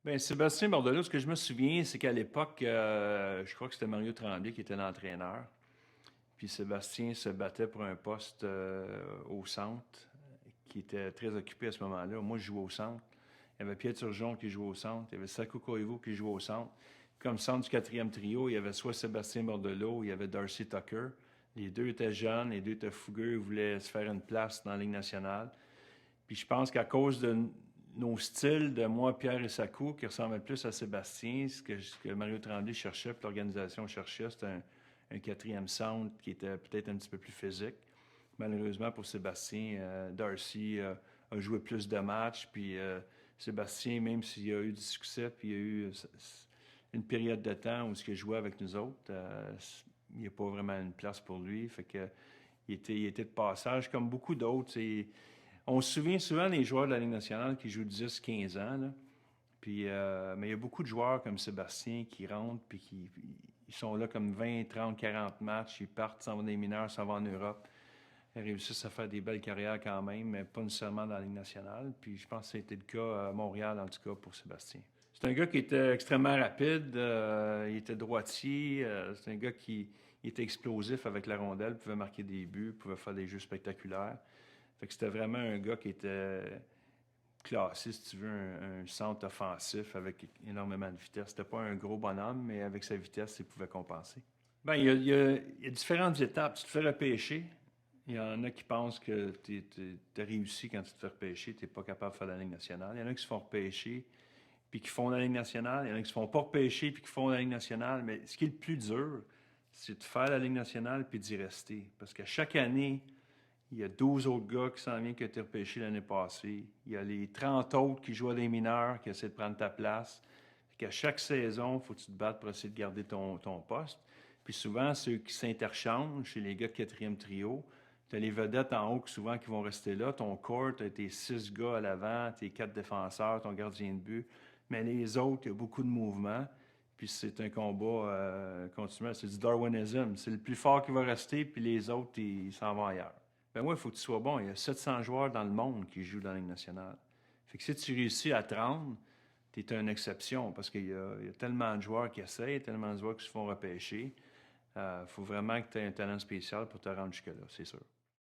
Ben Sébastien Bordelot, ce que je me souviens, c'est qu'à l'époque, je crois que c'était Mario Tremblay qui était l'entraîneur. Puis Sébastien se battait pour un poste au centre, qui était très occupé à ce moment-là. Moi, je jouais au centre. Il y avait Pierre Turgeon qui jouait au centre. Il y avait Sakou Koivu qui jouait au centre. Comme centre du quatrième trio, il y avait soit Sébastien Bordelot, il y avait Darcy Tucker. Les deux étaient jeunes, les deux étaient fougueux, ils voulaient se faire une place dans la Ligue nationale. Puis je pense qu'à cause de nos styles, de moi, Pierre et Sakou, qui ressemblaient plus à Sébastien, ce que Mario Tremblay cherchait, puis l'organisation cherchait, c'était un quatrième centre qui était peut-être un petit peu plus physique. Malheureusement pour Sébastien, Darcy a joué plus de matchs, puis Sébastien, même s'il a eu du succès, puis il y a eu une période de temps où il jouait avec nous autres, il n'y a pas vraiment une place pour lui. Fait que il était de passage, comme beaucoup d'autres. On se souvient souvent des joueurs de la Ligue nationale qui jouent 10, 15 ans. Là. Puis, mais il y a beaucoup de joueurs comme Sébastien qui rentrent puis qui ils sont là comme 20, 30, 40 matchs. Ils partent, s'en vont des mineurs, s'en vont en Europe. Ils réussissent à faire des belles carrières quand même, mais pas nécessairement dans la Ligue nationale. Puis je pense que c'était le cas à Montréal, en tout cas, pour Sébastien. C'est un gars qui était extrêmement rapide. Il était droitier. C'est un gars qui il était explosif avec la rondelle, pouvait marquer des buts, pouvait faire des jeux spectaculaires. Fait que c'était vraiment un gars qui était classé, si tu veux, un centre offensif avec énormément de vitesse. C'était pas un gros bonhomme, mais avec sa vitesse, il pouvait compenser. Ben, il y a différentes étapes. Tu te fais repêcher. Il y en a qui pensent que tu as réussi quand tu te fais repêcher, tu n'es pas capable de faire la Ligue nationale. Il y en a qui se font repêcher puis qui font la Ligue nationale. Il y en a qui se font pas repêcher puis qui font la Ligue nationale. Mais ce qui est le plus dur, c'est de faire la Ligue nationale puis d'y rester. Parce que chaque année, il y a 12 autres gars qui s'en viennent qui ont été repêchés l'année passée. Il y a les 30 autres qui jouent à des mineurs qui essaient de prendre ta place. Fait qu'à chaque saison, il faut que tu te battes pour essayer de garder ton poste. Puis souvent, ceux qui s'interchangent, chez les gars de quatrième trio, tu as les vedettes en haut souvent qui vont rester là. Ton court, tu as tes 6 gars à l'avant, tes 4 défenseurs, ton gardien de but. Mais les autres, il y a beaucoup de mouvements. Puis c'est un combat continuel. C'est du darwinisme. C'est le plus fort qui va rester, puis les autres, ils s'en vont ailleurs. Ben moi, il faut que tu sois bon. Il y a 700 joueurs dans le monde qui jouent dans la Ligue nationale. Fait que si tu réussis à te rendre, tu es une exception parce qu'il y a tellement de joueurs qui essayent, tellement de joueurs qui se font repêcher. Il faut vraiment que tu aies un talent spécial pour te rendre jusque-là, c'est sûr.